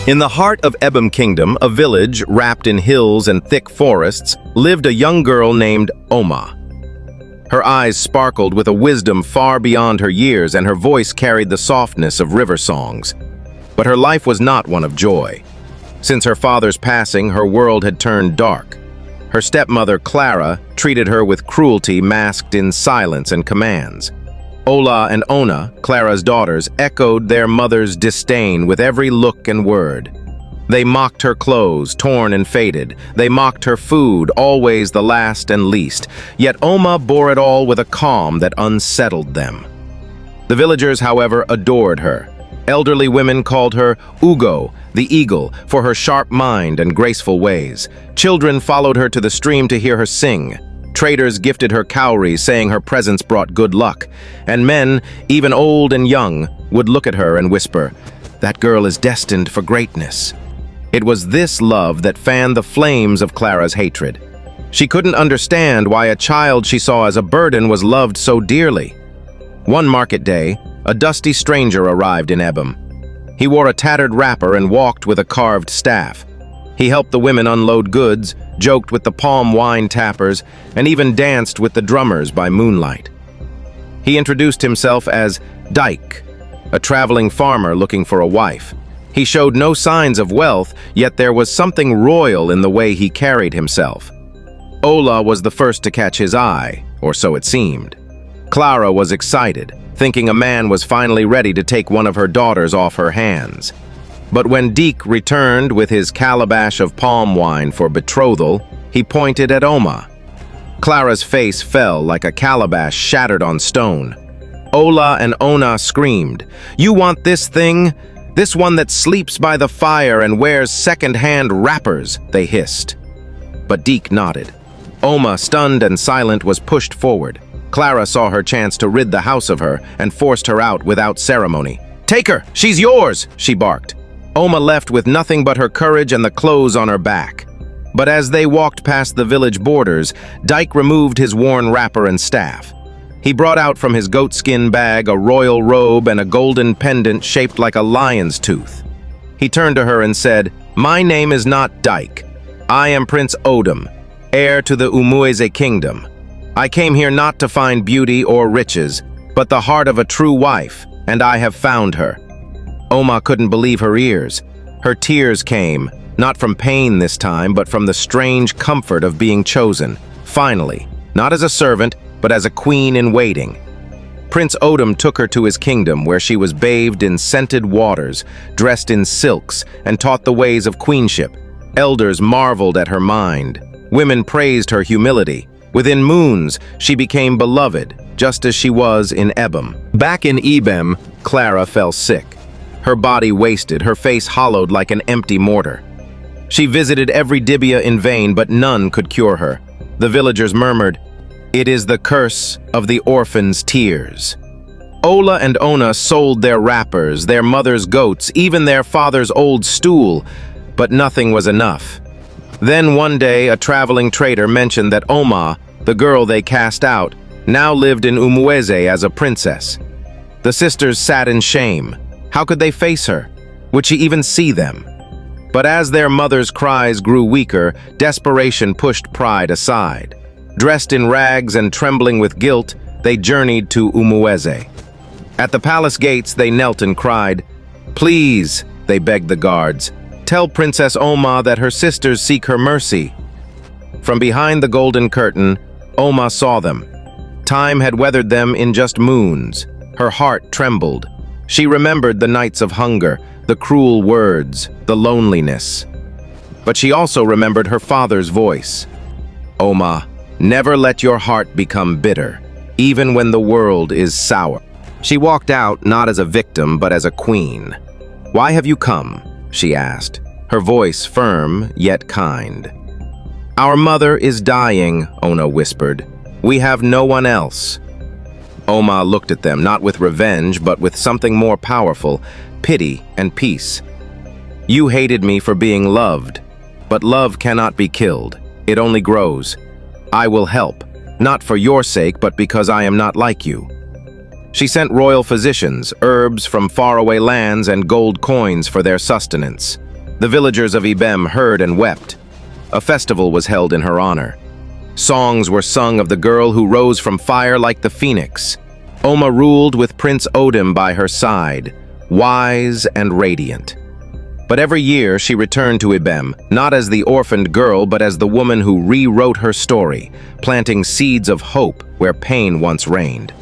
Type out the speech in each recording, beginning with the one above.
In the heart of Ebom Kingdom, a village wrapped in hills and thick forests, lived a young girl named Oma. Her eyes sparkled with a wisdom far beyond her years, and her voice carried the softness of river songs. But her life was not one of joy. Since her father's passing, her world had turned dark. Her stepmother, Clara, treated her with cruelty masked in silence and commands. Ola and Ona, Clara's daughters, echoed their mother's disdain with every look and word. They mocked her clothes, torn and faded. They mocked her food, always the last and least. Yet Oma bore it all with a calm that unsettled them. The villagers, however, adored her. Elderly women called her Ugo, the eagle, for her sharp mind and graceful ways. Children followed her to the stream to hear her sing. Traders gifted her cowries, saying her presence brought good luck. And men, even old and young, would look at her and whisper, "That girl is destined for greatness." It was this love that fanned the flames of Clara's hatred. She couldn't understand why a child she saw as a burden was loved so dearly. One market day, a dusty stranger arrived in Ebom. He wore a tattered wrapper and walked with a carved staff. He helped the women unload goods, joked with the palm wine tappers, and even danced with the drummers by moonlight. He introduced himself as Dyke, a traveling farmer looking for a wife. He showed no signs of wealth, yet there was something royal in the way he carried himself. Ola was the first to catch his eye, or so it seemed. Clara was excited, thinking a man was finally ready to take one of her daughters off her hands. But when Deke returned with his calabash of palm wine for betrothal, he pointed at Oma. Clara's face fell like a calabash shattered on stone. Ola and Ona screamed, "You want this thing? This one that sleeps by the fire and wears second-hand wrappers," they hissed. But Deke nodded. Oma, stunned and silent, was pushed forward. Clara saw her chance to rid the house of her and forced her out without ceremony. "Take her! She's yours!" she barked. Oma left with nothing but her courage and the clothes on her back. But as they walked past the village borders, Dyke removed his worn wrapper and staff. He brought out from his goatskin bag a royal robe and a golden pendant shaped like a lion's tooth. He turned to her and said, "My name is not Dyke. I am Prince Odom, heir to the Umueze kingdom. I came here not to find beauty or riches, but the heart of a true wife, and I have found her." Oma couldn't believe her ears. Her tears came, not from pain this time, but from the strange comfort of being chosen, finally, not as a servant, but as a queen in waiting. Prince Odom took her to his kingdom, where she was bathed in scented waters, dressed in silks, and taught the ways of queenship. Elders marveled at her mind. Women praised her humility. Within moons, she became beloved, just as she was in Ebom. Back in Ebom, Clara fell sick. Her body wasted, her face hollowed like an empty mortar. She visited every dibia in vain, but none could cure her. The villagers murmured, "It is the curse of the orphan's tears." Ola and Ona sold their wrappers, their mother's goats, even their father's old stool, but nothing was enough. Then one day, a traveling trader mentioned that Oma, the girl they cast out, now lived in Umueze as a princess. The sisters sat in shame. How could they face her? Would she even see them? But as their mother's cries grew weaker, desperation pushed pride aside. Dressed in rags and trembling with guilt, they journeyed to Umueze. At the palace gates, they knelt and cried, "Please," they begged the guards, "tell Princess Oma that her sisters seek her mercy." From behind the golden curtain, Oma saw them. Time had weathered them in just moons. Her heart trembled. She remembered the nights of hunger, the cruel words, the loneliness. But she also remembered her father's voice. "Oma, never let your heart become bitter, even when the world is sour." She walked out not as a victim, but as a queen. "Why have you come?" she asked, her voice firm yet kind. "Our mother is dying," Ona whispered. "We have no one else." Oma looked at them, not with revenge, but with something more powerful, pity and peace. "You hated me for being loved, but love cannot be killed. It only grows. I will help, not for your sake, but because I am not like you." She sent royal physicians, herbs from faraway lands, and gold coins for their sustenance. The villagers of Ibem heard and wept. A festival was held in her honor. Songs were sung of the girl who rose from fire like the phoenix. Oma ruled with Prince Odin by her side, wise and radiant. But every year she returned to Ibem, not as the orphaned girl, but as the woman who rewrote her story, planting seeds of hope where pain once reigned.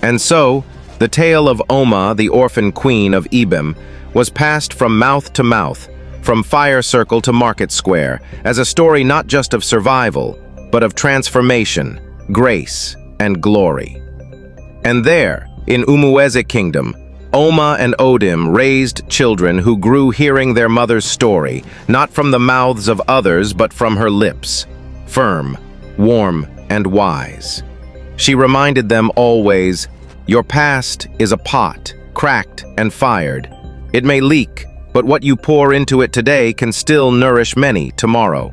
And so, the tale of Oma, the orphan queen of Ibem, was passed from mouth to mouth, from fire circle to market square, as a story not just of survival, but of transformation, grace, and glory. And there, in Umueze Kingdom, Oma and Odin raised children who grew hearing their mother's story, not from the mouths of others, but from her lips, firm, warm, and wise. She reminded them always, "Your past is a pot, cracked and fired. It may leak, but what you pour into it today can still nourish many tomorrow."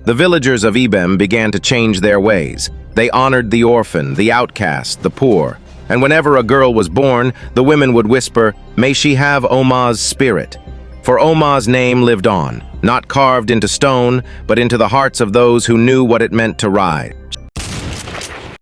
The villagers of Ibem began to change their ways. They honored the orphan, the outcast, the poor. And whenever a girl was born, the women would whisper, "May she have Oma's spirit." For Oma's name lived on, not carved into stone, but into the hearts of those who knew what it meant to rise.